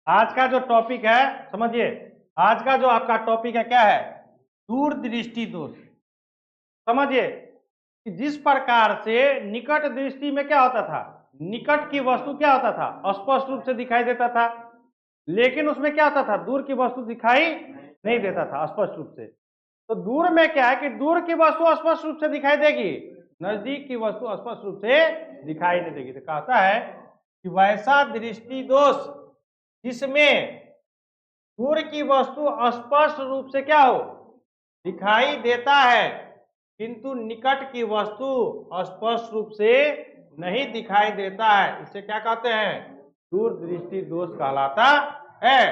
आज का जो टॉपिक है समझिए, आज का जो आपका टॉपिक है क्या है? दूरदृष्टि दोष। समझिए कि जिस प्रकार से निकट दृष्टि में क्या होता था, निकट की वस्तु क्या होता था, स्पष्ट रूप से दिखाई देता था, लेकिन उसमें क्या होता था, दूर की वस्तु दिखाई नहीं देता था स्पष्ट रूप से। तो दूर में क्या है कि दूर की वस्तु स्पष्ट रूप से दिखाई देगी, नजदीक की वस्तु स्पष्ट रूप से दिखाई नहीं देगी। तो कहता है कि वैसा दृष्टि दोष जिसमें दूर की वस्तु स्पष्ट रूप से क्या हो, दिखाई देता है, किंतु निकट की वस्तु स्पष्ट रूप से नहीं दिखाई देता है, इसे क्या कहते हैं? दूरदृष्टि दोष कहलाता है।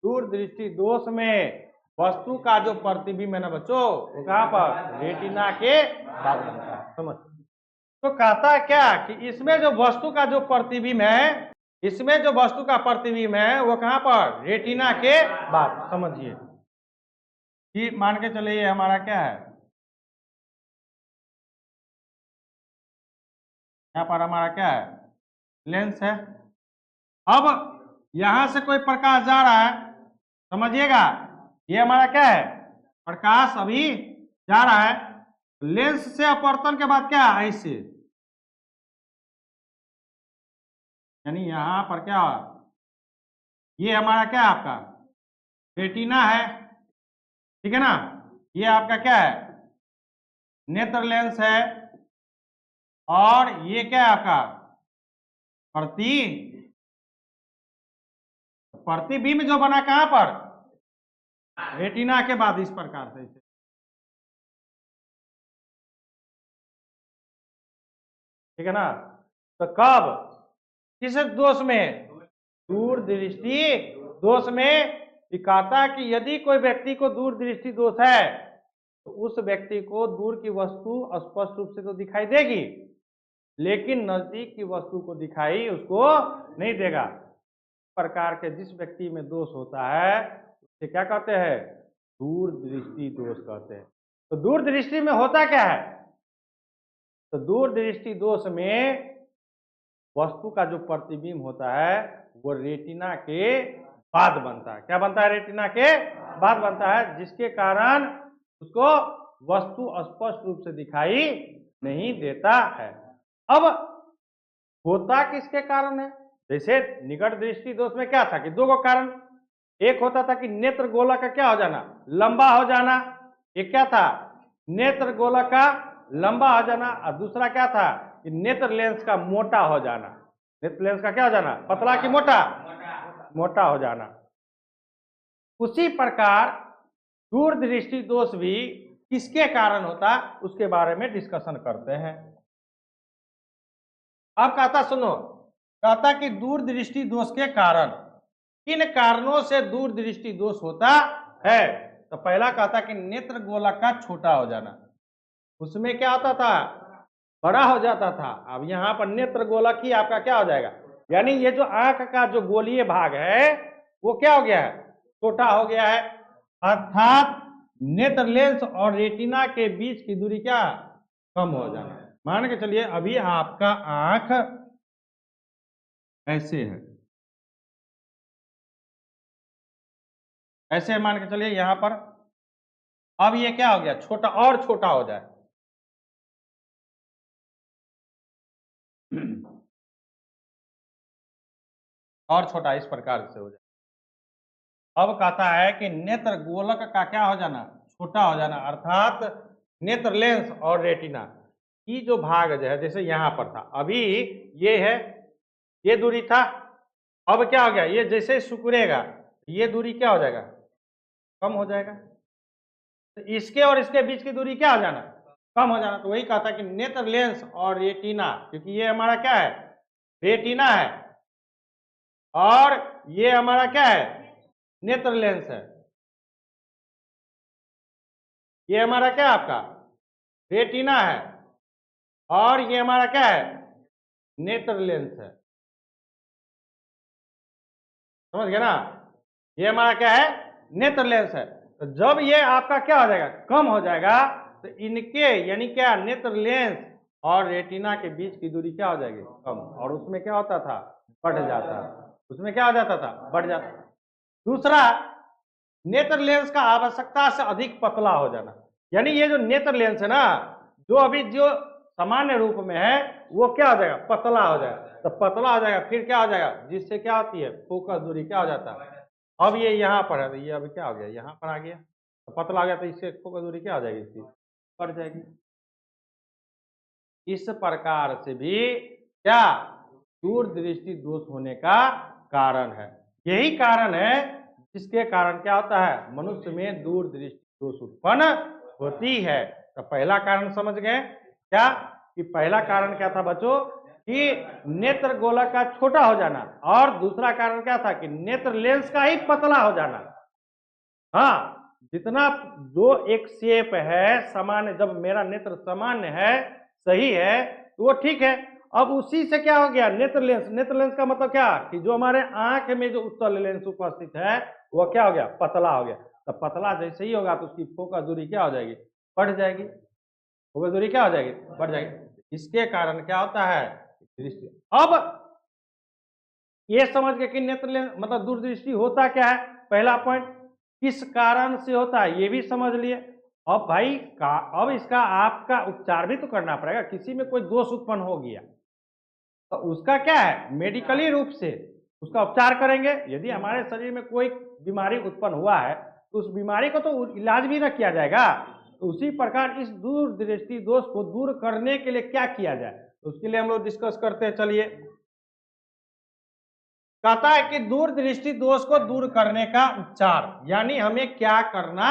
दूरदृष्टि दोष में वस्तु का जो प्रतिबिंब है ना बच्चों, वो कहां पर? रेटिना के बाद बनता है। समझ? तो कहता है क्या कि इसमें जो वस्तु का जो प्रतिबिंब है, इसमें जो वस्तु का प्रतिबिंब है वो कहां पर? रेटिना के बाद। समझिए कि मान के चलिए हमारा क्या है, यहाँ पर हमारा क्या है? लेंस है। अब यहां से कोई प्रकाश जा रहा है, समझिएगा, ये हमारा क्या है? प्रकाश अभी जा रहा है। लेंस से अपवर्तन के बाद क्या है? ऐसे, यानी यहां पर क्या है? ये हमारा क्या है? आपका रेटिना है, ठीक है ना। ये आपका क्या है? नेत्र लेंस है। और ये क्या है आपका? प्रतिबिंब जो बना कहां पर? रेटिना के बाद, इस प्रकार से। ठीक है ना। तो कब? किस दोष में? दूरदृष्टि दोष में। दिखाता कि यदि कोई व्यक्ति को दूरदृष्टि दोष है तो उस व्यक्ति को दूर की वस्तु स्पष्ट रूप से तो दिखाई देगी, लेकिन नजदीक की वस्तु को दिखाई उसको नहीं देगा। प्रकार के जिस व्यक्ति में दोष होता है उसे क्या कहते हैं? दूरदृष्टि दोष कहते हैं। तो दूरदृष्टि में होता क्या है? तो दूरदृष्टि दोष में वस्तु का जो प्रतिबिंब होता है वो रेटिना के बाद बनता है। क्या बनता है? रेटिना के बाद बनता है, जिसके कारण उसको वस्तु स्पष्ट रूप से दिखाई नहीं देता है। अब होता किसके कारण है? जैसे निकट दृष्टि दोष में क्या था कि दो को कारण, एक होता था कि नेत्र गोलक का क्या हो जाना, लंबा हो जाना। एक क्या था? नेत्र गोलक का लंबा हो जाना। और दूसरा क्या था कि नेत्र लेंस का मोटा हो जाना। नेत्र लेंस का क्या हो जाना? पतला कि मोटा? मोटा हो जाना। उसी प्रकार दूरदृष्टि दोष भी किसके कारण होता उसके बारे में डिस्कशन करते हैं। अब कहता सुनो, कहता कि दूरदृष्टि दोष के कारण, किन कारणों से दूरदृष्टि दोष होता है? तो पहला कहता कि नेत्र गोलक का छोटा हो जाना। उसमें क्या होता था? बड़ा हो जाता था। अब यहाँ पर नेत्र गोलक ही आपका क्या हो जाएगा, यानी ये जो आंख का जो गोलीय भाग है वो क्या हो गया है? छोटा हो गया है। अर्थात नेत्र लेंस और रेटिना के बीच की दूरी क्या? कम हो जाना। मान के चलिए अभी आपका आंख ऐसे है, ऐसे मान के चलिए यहां पर। अब ये क्या हो गया? छोटा, और छोटा हो जाए। और छोटा इस प्रकार से हो जाए। अब कहता है कि नेत्र गोलक का क्या हो जाना? छोटा हो जाना। अर्थात नेत्र लेंस और रेटिना की जो भाग जो है, जैसे यहां पर था, अभी ये है, ये दूरी था। अब क्या हो गया? ये जैसे सिकुड़ेगा ये दूरी क्या हो जाएगा? कम हो जाएगा। तो इसके और इसके बीच की दूरी क्या हो जाना? कम हो जाना। तो वही कहता कि नेत्र लेंस और रेटिना, क्योंकि ये हमारा क्या है? रेटिना है, और ये हमारा क्या है? नेत्र लेंस है। ये हमारा क्या है? आपका रेटिना है, और ये हमारा क्या है? नेत्र लेंस है। समझ गए ना? ये हमारा क्या है? नेत्र लेंस है। तो जब ये आपका क्या हो जाएगा? कम हो जाएगा, तो इनके यानी क्या, नेत्र लेंस और रेटिना के बीच की दूरी क्या हो जाएगी? कम। और उसमें क्या होता था? बढ़ जाता था। उसमें क्या हो जाता था, बढ़ जाता था। दूसरा, नेत्र लेंस का आवश्यकता से अधिक पतला हो जाना, यानी ये जो नेत्र लेंस है ना, जो अभी जो सामान्य रूप में है वो क्या हो जाएगा, पतला हो जाएगा। तो पतला हो जाएगा फिर क्या हो जाएगा, जिससे क्या होती है, फोकस दूरी क्या हो जाता है। अब ये यहाँ पर है तो ये अभी क्या हो गया, यहाँ पर आ गया, तो पतला आ गया तो इससे फोकस दूरी क्या हो जाएगी, इसकी बढ़ जाएगी। इस प्रकार से भी क्या दूरदृष्टि दोष होने का कारण है। यही कारण है जिसके कारण क्या होता है, मनुष्य में दूरदृष्टि दोष उत्पन्न होती है। तो पहला कारण समझ गए क्या, कि पहला कारण क्या था बच्चों, कि नेत्र गोलक का छोटा हो जाना, और दूसरा कारण क्या था कि नेत्र लेंस का ही पतला हो जाना। हाँ, जितना जो एक शेप है सामान्य, जब मेरा नेत्र सामान्य है, सही है, तो वो ठीक है। अब उसी से क्या हो गया, नेत्र लेंस। नेत्र लेंस का मतलब क्या, कि जो हमारे आंख में जो उत्तल लेंस उपस्थित है वो क्या हो गया, पतला हो गया। तो पतला जैसे ही होगा तो उसकी फोकस दूरी क्या हो जाएगी, बढ़ जाएगी। फोकस दूरी क्या हो जाएगी, बढ़ जाएगी। इसके कारण क्या होता है, दृष्टि। अब ये समझ गए कि नेत्र लेंस मतलब दूरदृष्टि होता क्या है, पहला पॉइंट। किस कारण से होता है ये भी समझ लिए। अब भाई अब इसका आपका उपचार भी तो करना पड़ेगा। किसी में कोई दोष उत्पन्न हो गया तो उसका क्या है, मेडिकली रूप से उसका उपचार करेंगे। यदि हमारे शरीर में कोई बीमारी उत्पन्न हुआ है तो उस बीमारी को तो इलाज भी न किया जाएगा। तो उसी प्रकार इस दूरदृष्टि दोष को दूर करने के लिए क्या किया जाए, तो उसके लिए हम लोग डिस्कस करते हैं। चलिए, कहता है कि दूरदृष्टि दोष को दूर करने का उपचार, यानी हमें क्या करना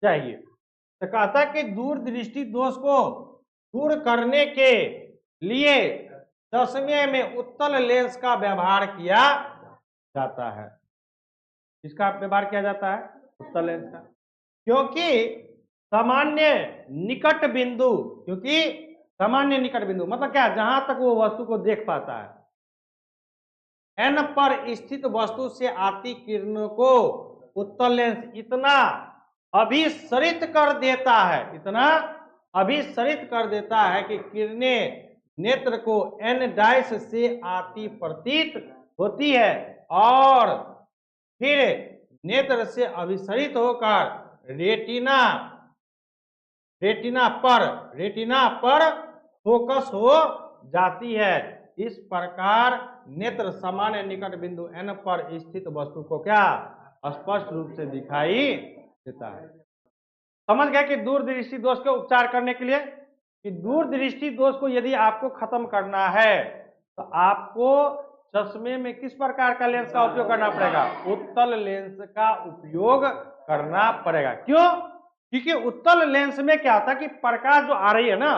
चाहिए। तो कहता है कि दूरदृष्टि दोष को दूर करने के लिए चश्मे में उत्तल लेंस का व्यवहार किया जाता है। किसका व्यवहार किया जाता है, उत्तल लेंस का। क्योंकि सामान्य निकट बिंदु, क्योंकि सामान्य निकट बिंदु मतलब क्या, जहां तक वो वस्तु को देख पाता है, एन पर स्थित वस्तु से आती किरणों को उत्तल लेंस इतना अभिसरित कर देता है, इतना अभिसरित कर देता है कि किरणें नेत्र को एन डाइस से आती प्रतीत होती है, और फिर नेत्र से अभिसरित होकर रेटिना पर फोकस हो जाती है। इस प्रकार नेत्र सामान्य निकट बिंदु एन पर स्थित वस्तु को क्या स्पष्ट रूप से दिखाई देता है। समझ गए कि दूरदृष्टि दोष के उपचार करने के लिए, कि दूरदृष्टि दोष को यदि आपको खत्म करना है तो आपको चश्मे में किस प्रकार का लेंस का उपयोग करना पड़ेगा, उत्तल लेंस का उपयोग करना पड़ेगा। क्यों, क्योंकि उत्तल लेंस में क्या होता है कि प्रकाश जो आ रही है ना,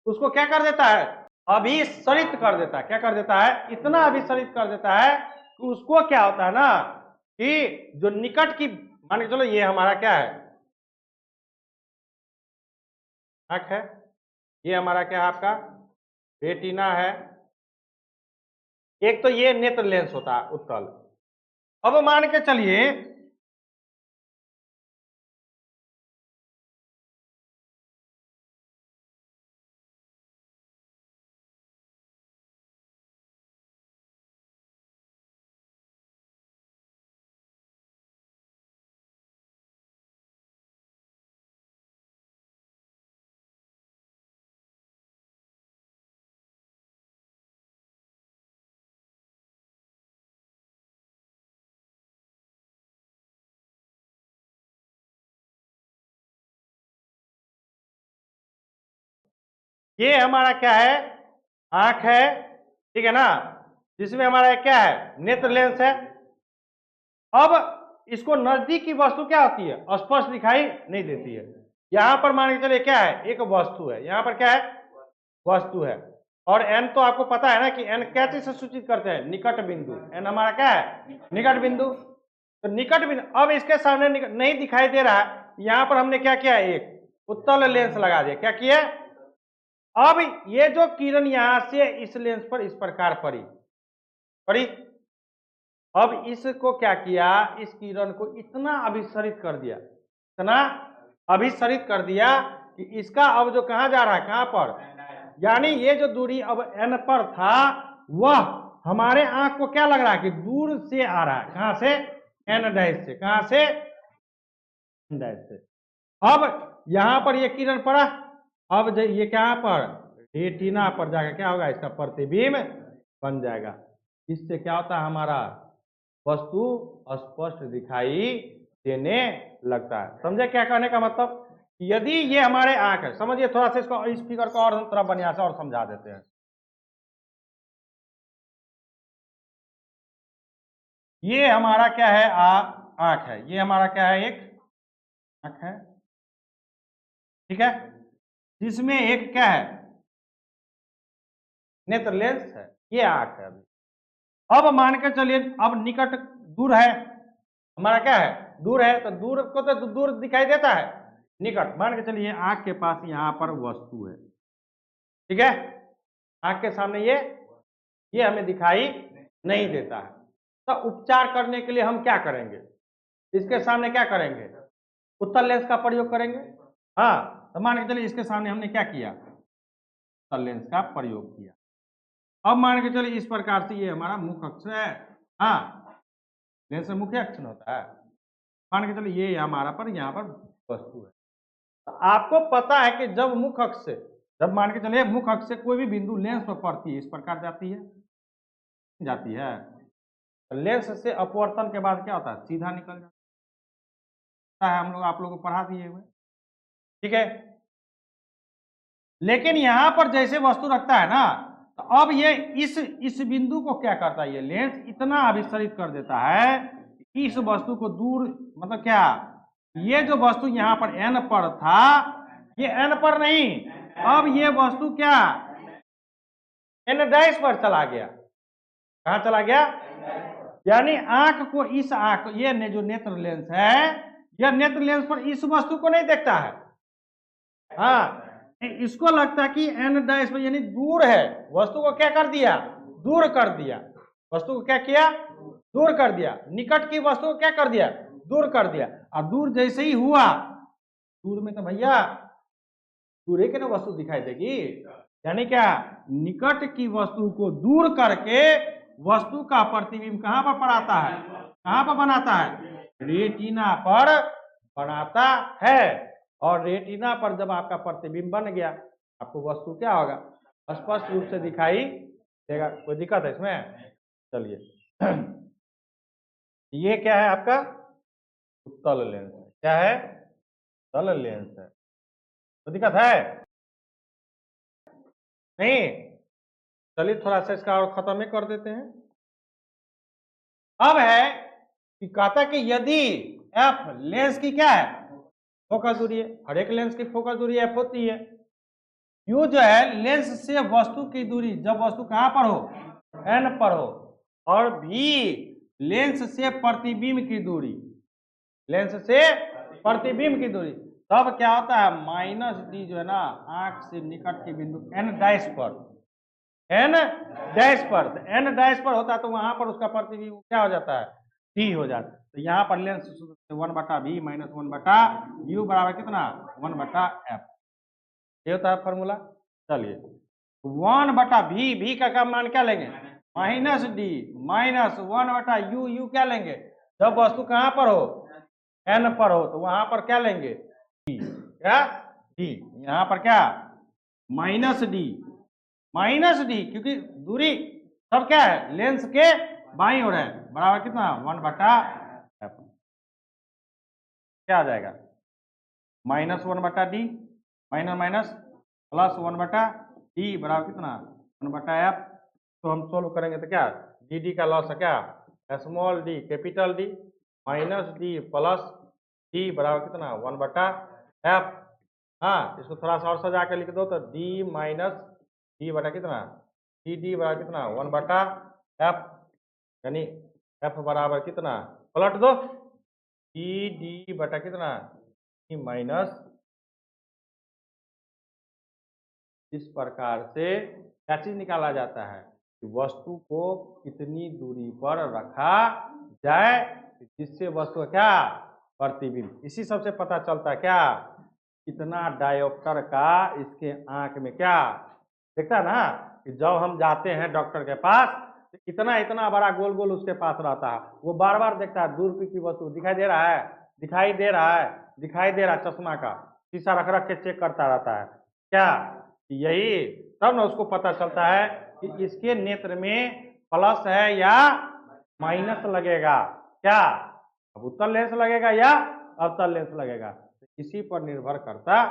उसको क्या कर देता है, अभिसरित कर देता है। क्या कर देता है, इतना अभिसरित कर देता है कि उसको क्या होता है ना, कि जो निकट की, मान के चलो ये हमारा क्या है, आंख है, ये हमारा क्या है, आपका रेटिना है, एक तो ये नेत्र लेंस होता है उत्तल। अब मान के चलिए ये हमारा क्या है, आंख है, ठीक है ना, जिसमें हमारा क्या है, नेत्र लेंस है। अब इसको नजदीक की वस्तु क्या होती है, स्पष्ट दिखाई नहीं देती है। यहां पर मान के चलिए क्या है, एक वस्तु है, यहां पर क्या है, वस्तु है, और एन तो आपको पता है ना कि एन क्या चीज से सूचित करते हैं, निकट बिंदु। एन हमारा क्या है, निकट बिंदु। तो निकट बिंदु अब इसके सामने नहीं दिखाई दे रहा है, यहां पर हमने क्या किया, एक उत्तल लेंस लगा दिया। क्या किया, अब ये जो किरण यहां से इस लेंस पर इस प्रकार पड़ी, अब इसको क्या किया, इस किरण को इतना अभिसरित कर दिया, इतना अभिसरित कर दिया कि इसका अब जो कहां जा रहा है, कहां पर, यानी ये जो दूरी अब एन पर था वह हमारे आंख को क्या लग रहा है कि दूर से आ रहा है, कहां से, एन डैश से, कहां से, एन डैश से। अब यहां पर ये किरण पड़ा, अब ये क्या पर, रेटिना पर जाकर क्या होगा, इसका प्रतिबिंब बन जाएगा। इससे क्या होता है, हमारा वस्तु स्पष्ट दिखाई देने लगता है। समझे क्या कहने का मतलब, यदि ये हमारे आंख है, समझिए थोड़ा सा इसको, इस फिगर को और हम थोड़ा बढ़िया से और समझा देते हैं। ये हमारा क्या है, आंख है, ये हमारा क्या है, एक आंख है, ठीक है, जिसमें एक क्या है, नेत्र लेंस है, ये आंख है। अभी अब मान के चलिए, अब निकट दूर है, हमारा क्या है, दूर है, तो दूर को तो दूर दिखाई देता है, निकट मान के चलिए आंख के पास यहां पर वस्तु है, ठीक है, आंख के सामने ये हमें दिखाई नहीं देता है। तो उपचार करने के लिए हम क्या करेंगे, इसके सामने क्या करेंगे, उत्तल लेंस का प्रयोग करेंगे। हाँ, तो मान के चलिए इसके सामने हमने क्या किया, उत्तल लेंस का प्रयोग किया। अब मान के चलिए इस प्रकार से ये हमारा मुख्य अक्ष है, हाँ, लेंस में मुख्य अक्ष होता है। मान के चलिए ये हमारा पर यहाँ पर वस्तु है। तो आपको पता है कि जब मुख्य अक्ष से, जब मान के चलिए मुख्य अक्ष से कोई भी बिंदु लेंस पर पड़ती है, इस प्रकार जाती है, तो लेंस से अपवर्तन के बाद क्या होता है, सीधा निकल जाता है। हम लोग आप लोगों को पढ़ा दिए हुए, ठीक है। लेकिन यहां पर जैसे वस्तु रखता है ना, तो अब ये इस बिंदु को क्या करता है, ये लेंस इतना अभिसरित कर देता है कि इस वस्तु को दूर, मतलब क्या, ये जो वस्तु यहां पर एन पर था, ये एन पर नहीं, अब ये वस्तु क्या, एन डैश पर चला गया। कहां चला गया, यानी आंख को, इस आंख, ये जो नेत्र लेंस है, यह नेत्र लेंस पर इस वस्तु को नहीं देखता है, हाँ, इसको लगता है कि एन डैश पर यानी दूर है, वस्तु को क्या कर दिया, दूर कर दिया, वस्तु को क्या किया, दूर कर दिया, निकट की वस्तु को क्या कर दिया, दूर कर दिया। और दूर जैसे ही हुआ, दूर में तो भैया दूर के ना वस्तु दिखाई देगी, यानी क्या, निकट की वस्तु को दूर करके वस्तु का प्रतिबिंब कहां पर पड़ाता है, कहां पर बनाता है, रेटिना पर बनाता है। और रेटिना पर जब आपका प्रतिबिंब बन गया, आपको वस्तु क्या होगा, स्पष्ट रूप से दिखाई देगा। कोई दिक्कत है इसमें, चलिए ये क्या है आपका, उत्तल लेंस है, क्या है, उत्तल लेंस है। तो दिक्कत है नहीं, चलिए थोड़ा सा इसका और खत्म ही कर देते हैं। अब है कि कहता कि यदि एफ लेंस की क्या है, फोकस दूरी है, हर एक लेंस की फोकस दूरी एफ होती है। यू जो है लेंस से वस्तु की दूरी, जब वस्तु कहां पर हो, एन पर हो, और भी लेंस से प्रतिबिंब की दूरी, लेंस से प्रतिबिंब की दूरी, तब क्या होता है, माइनस डी जो है ना, आंख से निकट के बिंदु एन डैश पर, एन डैश पर, एन डैश पर होता है, तो वहां पर उसका प्रतिबिंब क्या हो जाता है, डी हो जाता है। तो यहाँ पर लेंस 1/v माइनस 1/u बराबर कितना, 1/f, ये होता है फॉर्मूला। चलिए 1/v, भी का मान क्या लेंगे, minus D minus 1/u, you क्या लेंगे, जब वस्तु कहां पर हो, एन पर हो, तो वहां पर क्या लेंगे, डी, क्या डी, यहां पर क्या, माइनस डी, क्योंकि दूरी सब क्या है, लेंस के बाईं ओर है, बराबर कितना, 1/f, क्या आ जाएगा, minus 1/d, minus minus plus 1/d बराबर कितना, 1/f। तो हम सोल्व करेंगे तो क्या, डी का लॉस है क्या, small D capital D, minus D plus D बराबर कितना, 1/f। हाँ, इसको थोड़ा सा और सजा के लिख दो, तो डी माइनस डी बटा कितना, डी बराबर कितना, 1/f, यानी f बराबर कितना, पलट दो, डी बटा कितना, डी माइनस। इस प्रकार से क्या चीज निकाला जाता है कि वस्तु को कितनी दूरी पर रखा जाए जिससे वस्तु क्या, प्रतिबिंब, इसी सबसे पता चलता है क्या, कितना डायोप्टर का इसके आंख में क्या देखता है ना, कि जब हम जाते हैं डॉक्टर के पास, इतना इतना बड़ा गोल गोल उसके पास रहता है, वो बार बार देखता है दूर की वस्तु दिखाई दे रहा है, दिखाई दे रहा है, दिखाई दे रहा है, चश्मा का शीशा रख रख के चेक करता रहता है। क्या यही तब ना उसको पता चलता है कि इसके नेत्र में प्लस है या माइनस लगेगा। क्या अब उत्तल लेंस लगेगा या अवतल लेंस लगेगा, इसी पर निर्भर करता